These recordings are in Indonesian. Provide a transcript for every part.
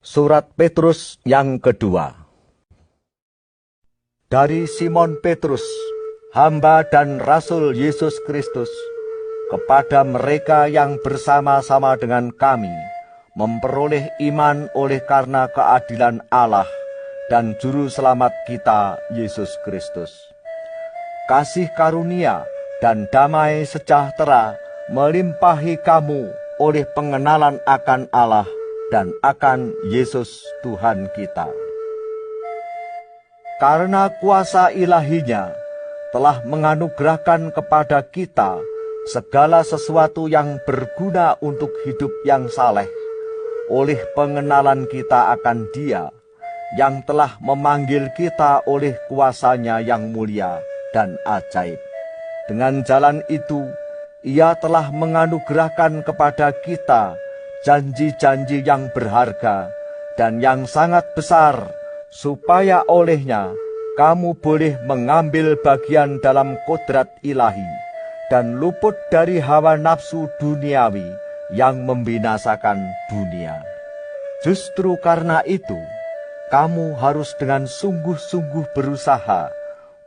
Surat Petrus yang kedua. Dari Simon Petrus, hamba dan rasul Yesus Kristus, kepada mereka yang bersama-sama dengan kami memperoleh iman oleh karena keadilan Allah dan Juru Selamat kita, Yesus Kristus. Kasih karunia dan damai sejahtera melimpahi kamu oleh pengenalan akan Allah dan akan Yesus Tuhan kita. Karena kuasa ilahinya telah menganugerahkan kepada kita segala sesuatu yang berguna untuk hidup yang saleh, oleh pengenalan kita akan Dia, yang telah memanggil kita oleh kuasa-Nya yang mulia dan ajaib. Dengan jalan itu, Ia telah menganugerahkan kepada kita janji-janji yang berharga dan yang sangat besar, supaya olehnya kamu boleh mengambil bagian dalam kodrat ilahi dan luput dari hawa nafsu duniawi yang membinasakan dunia. Justru karena itu, kamu harus dengan sungguh-sungguh berusaha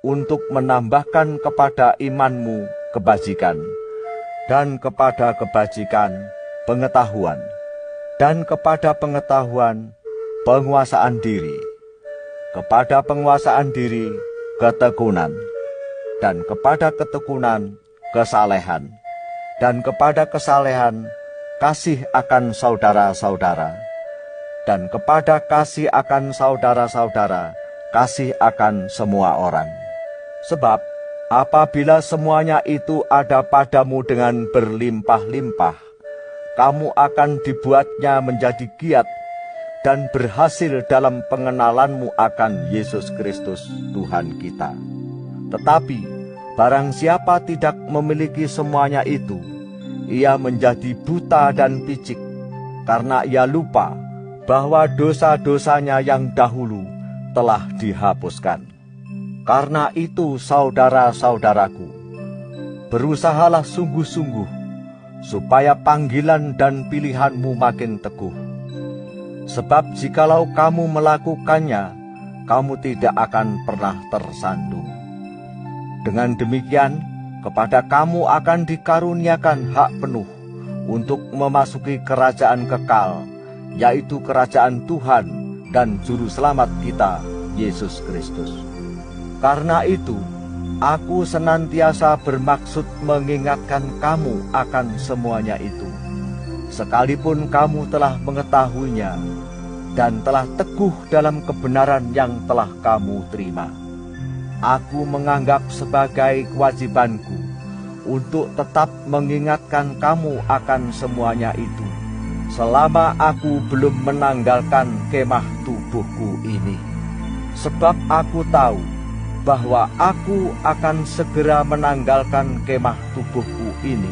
untuk menambahkan kepada imanmu kebajikan, dan kepada kebajikan pengetahuan, dan kepada pengetahuan penguasaan diri, kepada penguasaan diri ketekunan, dan kepada ketekunan kesalehan, dan kepada kesalehan kasih akan saudara-saudara, dan kepada kasih akan saudara-saudara kasih akan semua orang. Sebab apabila semuanya itu ada padamu dengan berlimpah-limpah, kamu akan dibuatnya menjadi giat dan berhasil dalam pengenalanmu akan Yesus Kristus Tuhan kita. Tetapi barang siapa tidak memiliki semuanya itu, ia menjadi buta dan picik, karena ia lupa bahwa dosa-dosanya yang dahulu telah dihapuskan. Karena itu, saudara-saudaraku, berusahalah sungguh-sungguh supaya panggilan dan pilihanmu makin teguh. Sebab jikalau kamu melakukannya, kamu tidak akan pernah tersandung. Dengan demikian, kepada kamu akan dikaruniakan hak penuh untuk memasuki kerajaan kekal, yaitu kerajaan Tuhan dan Juru Selamat kita, Yesus Kristus. Karena itu, aku senantiasa bermaksud mengingatkan kamu akan semuanya itu, sekalipun kamu telah mengetahuinya dan telah teguh dalam kebenaran yang telah kamu terima. Aku menganggap sebagai kewajibanku untuk tetap mengingatkan kamu akan semuanya itu, selama aku belum menanggalkan kemah tubuhku ini. Sebab aku tahu bahwa aku akan segera menanggalkan kemah tubuhku ini,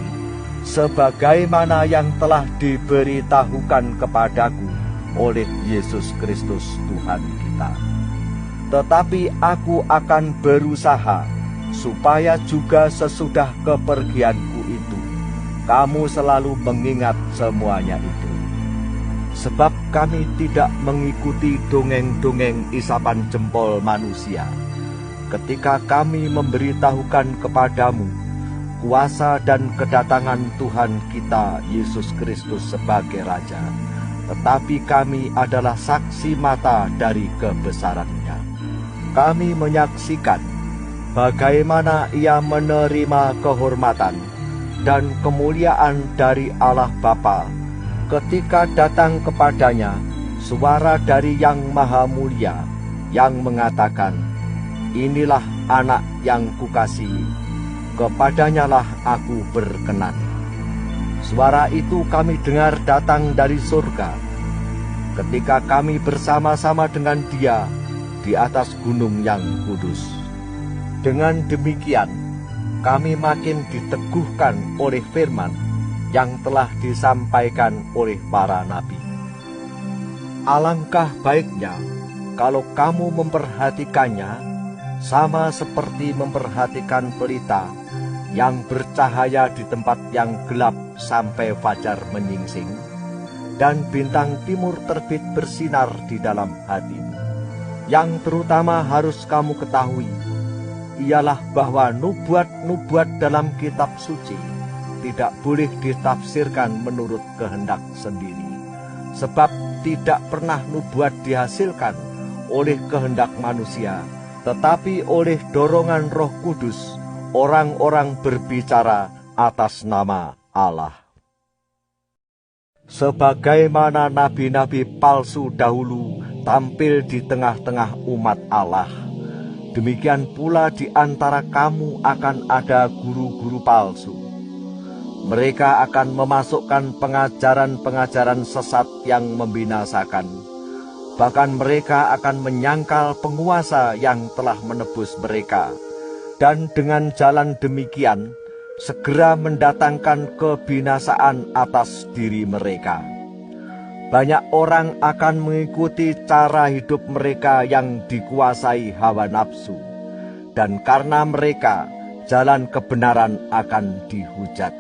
sebagaimana yang telah diberitahukan kepadaku oleh Yesus Kristus Tuhan kita. Tetapi aku akan berusaha supaya juga sesudah kepergianku itu, kamu selalu mengingat semuanya itu. Sebab kami tidak mengikuti dongeng-dongeng isapan jempol manusia, ketika kami memberitahukan kepadamu kuasa dan kedatangan Tuhan kita Yesus Kristus sebagai Raja, tetapi kami adalah saksi mata dari kebesaran-Nya. Kami menyaksikan bagaimana Ia menerima kehormatan dan kemuliaan dari Allah Bapa ketika datang kepadanya suara dari Yang Maha Mulia yang mengatakan, "Inilah anak yang kukasihi, kepadanyalah aku berkenan." Suara itu kami dengar datang dari surga, ketika kami bersama-sama dengan Dia di atas gunung yang kudus. Dengan demikian, kami makin diteguhkan oleh firman yang telah disampaikan oleh para nabi. Alangkah baiknya kalau kamu memperhatikannya sama seperti memperhatikan pelita yang bercahaya di tempat yang gelap sampai fajar menyingsing, dan bintang timur terbit bersinar di dalam hatimu. Yang terutama harus kamu ketahui, ialah bahwa nubuat-nubuat dalam kitab suci tidak boleh ditafsirkan menurut kehendak sendiri. Sebab tidak pernah nubuat dihasilkan oleh kehendak manusia, tetapi oleh dorongan Roh Kudus, orang-orang berbicara atas nama Allah. Sebagaimana nabi-nabi palsu dahulu tampil di tengah-tengah umat Allah, demikian pula di antara kamu akan ada guru-guru palsu. Mereka akan memasukkan pengajaran-pengajaran sesat yang membinasakan. Bahkan mereka akan menyangkal penguasa yang telah menebus mereka, dan dengan jalan demikian segera mendatangkan kebinasaan atas diri mereka. Banyak orang akan mengikuti cara hidup mereka yang dikuasai hawa nafsu, dan karena mereka, jalan kebenaran akan dihujat.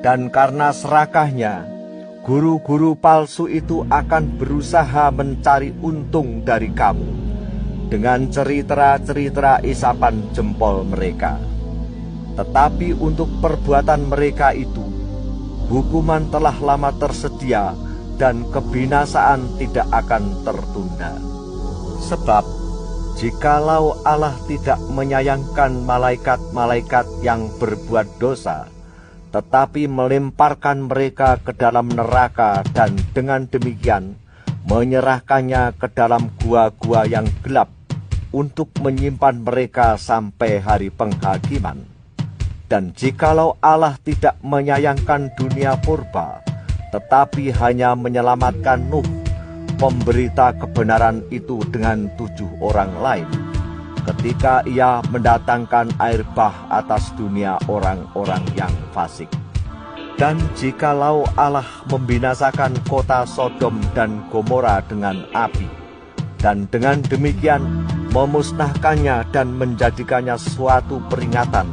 Dan karena serakahnya, guru-guru palsu itu akan berusaha mencari untung dari kamu dengan cerita-cerita isapan jempol mereka. Tetapi untuk perbuatan mereka itu, hukuman telah lama tersedia dan kebinasaan tidak akan tertunda. Sebab, jikalau Allah tidak menyayangkan malaikat-malaikat yang berbuat dosa, tetapi melemparkan mereka ke dalam neraka dan dengan demikian menyerahkannya ke dalam gua-gua yang gelap untuk menyimpan mereka sampai hari penghakiman. Dan jikalau Allah tidak menyayangkan dunia purba, tetapi hanya menyelamatkan Nuh, pemberita kebenaran itu dengan 7 orang lain, ketika ia mendatangkan air bah atas dunia orang-orang yang fasik. Dan jikalau Allah membinasakan kota Sodom dan Gomora dengan api, dan dengan demikian memusnahkannya dan menjadikannya suatu peringatan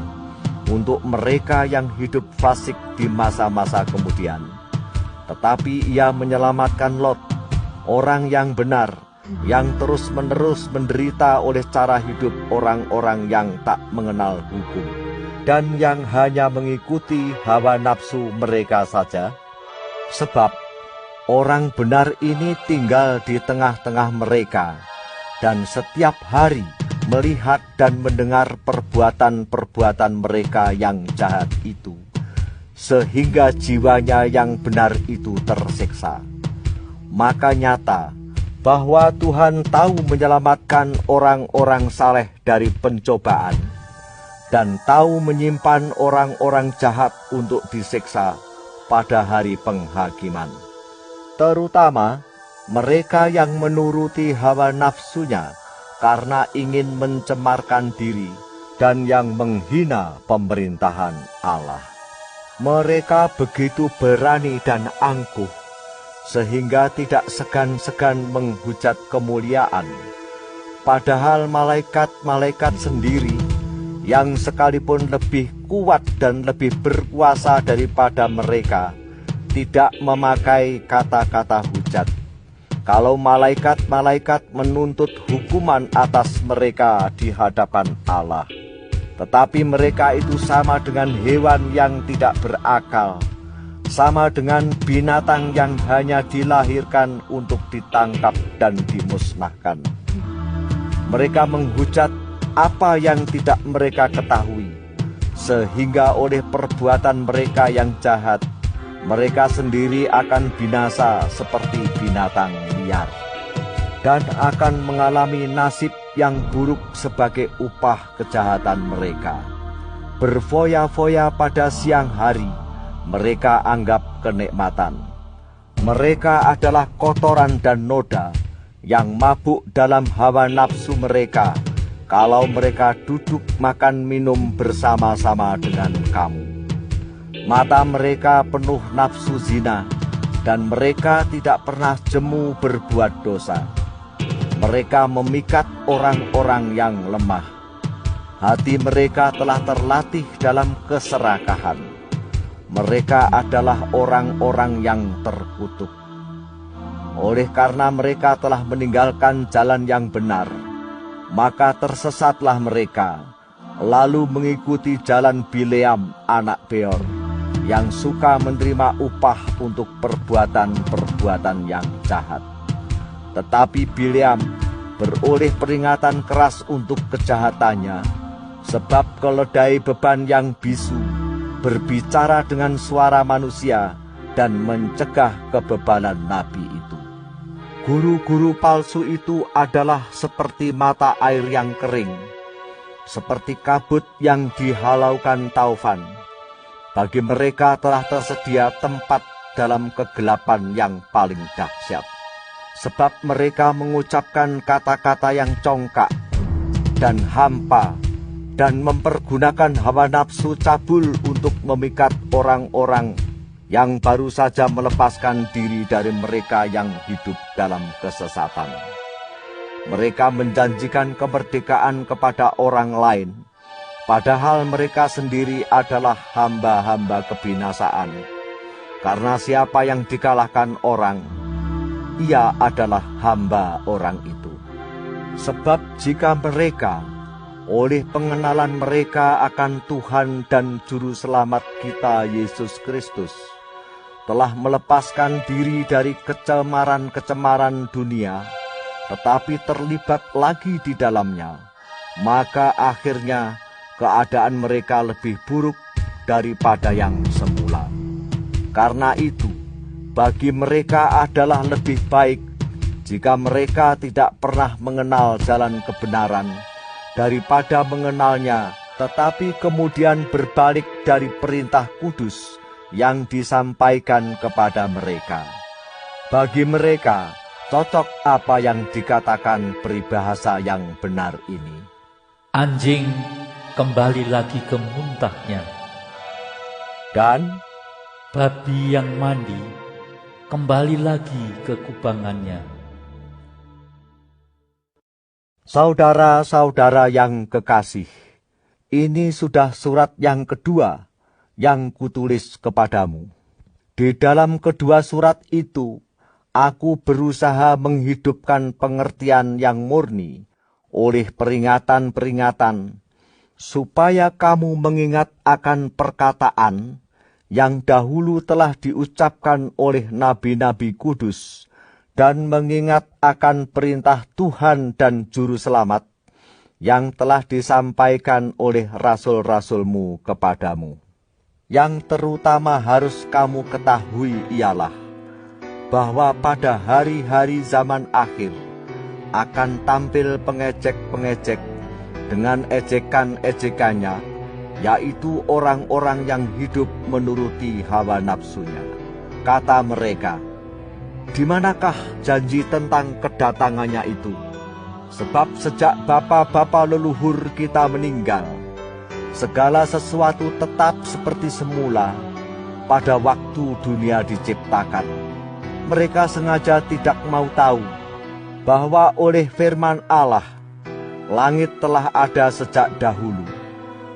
untuk mereka yang hidup fasik di masa-masa kemudian, tetapi ia menyelamatkan Lot, orang yang benar, yang terus-menerus menderita oleh cara hidup orang-orang yang tak mengenal hukum, dan yang hanya mengikuti hawa nafsu mereka saja. Sebab orang benar ini tinggal di tengah-tengah mereka, dan setiap hari melihat dan mendengar perbuatan-perbuatan mereka yang jahat itu, sehingga jiwanya yang benar itu tersiksa. Maka nyata bahwa Tuhan tahu menyelamatkan orang-orang saleh dari pencobaan, dan tahu menyimpan orang-orang jahat untuk disiksa pada hari penghakiman. Terutama mereka yang menuruti hawa nafsunya karena ingin mencemarkan diri dan yang menghina pemerintahan Allah. Mereka begitu berani dan angkuh, sehingga tidak segan-segan menghujat kemuliaan. Padahal malaikat-malaikat sendiri, yang sekalipun lebih kuat dan lebih berkuasa daripada mereka, tidak memakai kata-kata hujat. Kalau malaikat-malaikat menuntut hukuman atas mereka di hadapan Allah, tetapi mereka itu sama dengan hewan yang tidak berakal, sama dengan binatang yang hanya dilahirkan untuk ditangkap dan dimusnahkan. Mereka menghujat apa yang tidak mereka ketahui, sehingga oleh perbuatan mereka yang jahat, mereka sendiri akan binasa seperti binatang liar, dan akan mengalami nasib yang buruk sebagai upah kejahatan mereka. Berfoya-foya pada siang hari, mereka anggap kenikmatan. Mereka adalah kotoran dan noda yang mabuk dalam hawa nafsu mereka, kalau mereka duduk makan minum bersama-sama dengan kamu. Mata mereka penuh nafsu zina, dan mereka tidak pernah jemu berbuat dosa. Mereka memikat orang-orang yang lemah. Hati mereka telah terlatih dalam keserakahan. Mereka adalah orang-orang yang terkutuk. Oleh karena mereka telah meninggalkan jalan yang benar, maka tersesatlah mereka, lalu mengikuti jalan Bileam anak Beor, yang suka menerima upah untuk perbuatan-perbuatan yang jahat. Tetapi Bileam beroleh peringatan keras untuk kejahatannya, sebab keledai beban yang bisu berbicara dengan suara manusia dan mencegah kebebanan nabi itu. Guru-guru palsu itu adalah seperti mata air yang kering, seperti kabut yang dihalaukan taufan. Bagi mereka telah tersedia tempat dalam kegelapan yang paling dahsyat. Sebab mereka mengucapkan kata-kata yang congkak dan hampa, dan mempergunakan hawa nafsu cabul untuk memikat orang-orang yang baru saja melepaskan diri dari mereka yang hidup dalam kesesatan. Mereka menjanjikan kemerdekaan kepada orang lain, padahal mereka sendiri adalah hamba-hamba kebinasaan. Karena siapa yang dikalahkan orang, ia adalah hamba orang itu. Sebab jika mereka, oleh pengenalan mereka akan Tuhan dan Juru Selamat kita Yesus Kristus, telah melepaskan diri dari kecemaran-kecemaran dunia, tetapi terlibat lagi di dalamnya, maka akhirnya keadaan mereka lebih buruk daripada yang semula. Karena itu, bagi mereka adalah lebih baik jika mereka tidak pernah mengenal jalan kebenaran, daripada mengenalnya, tetapi kemudian berbalik dari perintah kudus yang disampaikan kepada mereka. Bagi mereka, cocok apa yang dikatakan peribahasa yang benar ini. Anjing kembali lagi ke muntahnya, dan babi yang mandi kembali lagi ke kubangannya. Saudara-saudara yang kekasih, ini sudah surat yang kedua yang kutulis kepadamu. Di dalam kedua surat itu, aku berusaha menghidupkan pengertian yang murni oleh peringatan-peringatan, supaya kamu mengingat akan perkataan yang dahulu telah diucapkan oleh nabi-nabi kudus, dan mengingat akan perintah Tuhan dan Juru Selamat yang telah disampaikan oleh rasul-rasulmu kepadamu. Yang terutama harus kamu ketahui ialah bahwa pada hari-hari zaman akhir akan tampil pengejek-pengejek dengan ejekan-ejekannya, yaitu orang-orang yang hidup menuruti hawa nafsunya. Kata mereka, "Di manakah janji tentang kedatangannya itu? Sebab sejak bapa-bapa leluhur kita meninggal, segala sesuatu tetap seperti semula pada waktu dunia diciptakan." Mereka sengaja tidak mau tahu bahwa oleh firman Allah, langit telah ada sejak dahulu,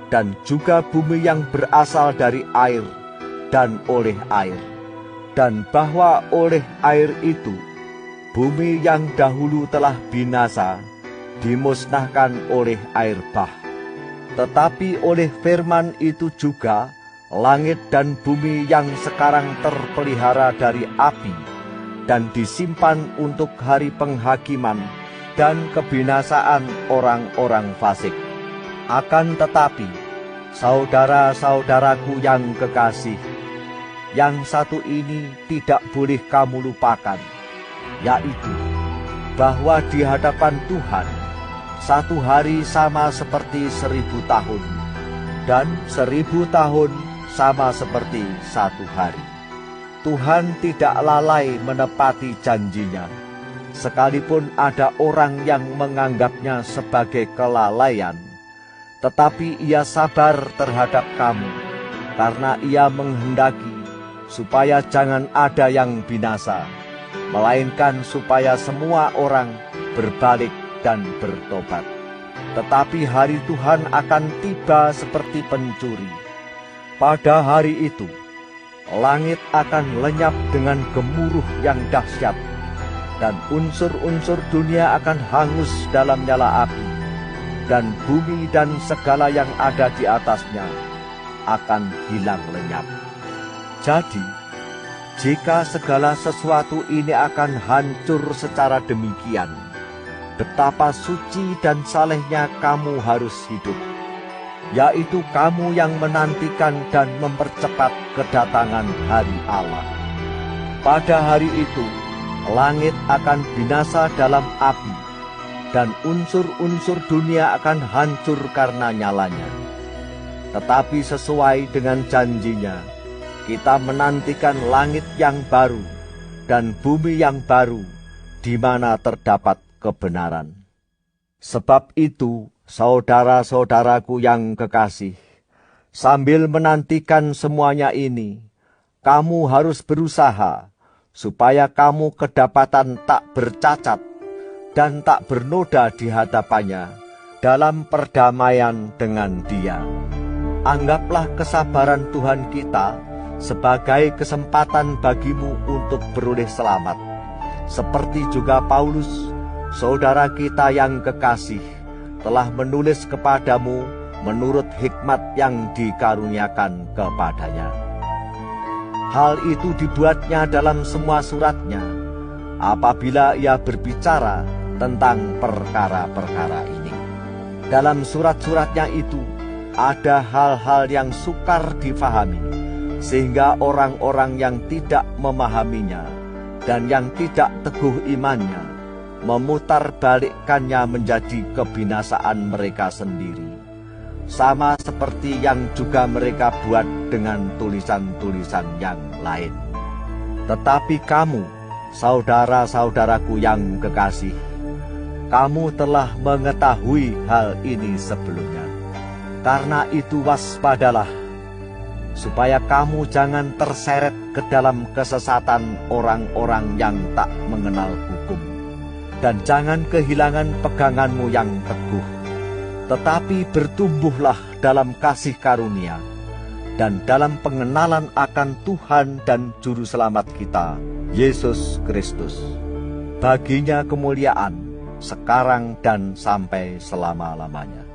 dan juga bumi yang berasal dari air dan oleh air, dan bahwa oleh air itu, bumi yang dahulu telah binasa, dimusnahkan oleh air bah. Tetapi oleh firman itu juga, langit dan bumi yang sekarang terpelihara dari api, dan disimpan untuk hari penghakiman dan kebinasaan orang-orang fasik. Akan tetapi, saudara-saudaraku yang kekasih, yang satu ini tidak boleh kamu lupakan, yaitu bahwa di hadapan Tuhan, satu hari sama seperti 1000 tahun, dan 1000 tahun sama seperti satu hari. Tuhan tidak lalai menepati janjinya, sekalipun ada orang yang menganggapnya sebagai kelalaian. Tetapi ia sabar terhadap kamu, karena ia menghendaki supaya jangan ada yang binasa, melainkan supaya semua orang berbalik dan bertobat. Tetapi hari Tuhan akan tiba seperti pencuri. Pada hari itu, langit akan lenyap dengan gemuruh yang dahsyat, dan unsur-unsur dunia akan hangus dalam nyala api, dan bumi dan segala yang ada di atasnya akan hilang lenyap. Jadi, jika segala sesuatu ini akan hancur secara demikian, betapa suci dan salehnya kamu harus hidup, yaitu kamu yang menantikan dan mempercepat kedatangan hari Allah. Pada hari itu, langit akan binasa dalam api, dan unsur-unsur dunia akan hancur karena nyalanya. Tetapi sesuai dengan janjinya, kita menantikan langit yang baru dan bumi yang baru, di mana terdapat kebenaran. Sebab itu, saudara-saudaraku yang kekasih, sambil menantikan semuanya ini, kamu harus berusaha supaya kamu kedapatan tak bercacat dan tak bernoda di hadapannya dalam perdamaian dengan Dia. Anggaplah kesabaran Tuhan kita sebagai kesempatan bagimu untuk beroleh selamat, seperti juga Paulus, saudara kita yang kekasih, telah menulis kepadamu menurut hikmat yang dikaruniakan kepadanya. Hal itu dibuatnya dalam semua suratnya, apabila ia berbicara tentang perkara-perkara ini. Dalam surat-suratnya itu, ada hal-hal yang sukar difahami, sehingga orang-orang yang tidak memahaminya dan yang tidak teguh imannya memutarbalikkannya menjadi kebinasaan mereka sendiri, sama seperti yang juga mereka buat dengan tulisan-tulisan yang lain. Tetapi kamu, saudara-saudaraku yang kekasih, kamu telah mengetahui hal ini sebelumnya. Karena itu waspadalah, supaya kamu jangan terseret ke dalam kesesatan orang-orang yang tak mengenal hukum, dan jangan kehilangan peganganmu yang teguh. Tetapi bertumbuhlah dalam kasih karunia, dan dalam pengenalan akan Tuhan dan Juru Selamat kita, Yesus Kristus. Baginya kemuliaan, sekarang dan sampai selama-lamanya.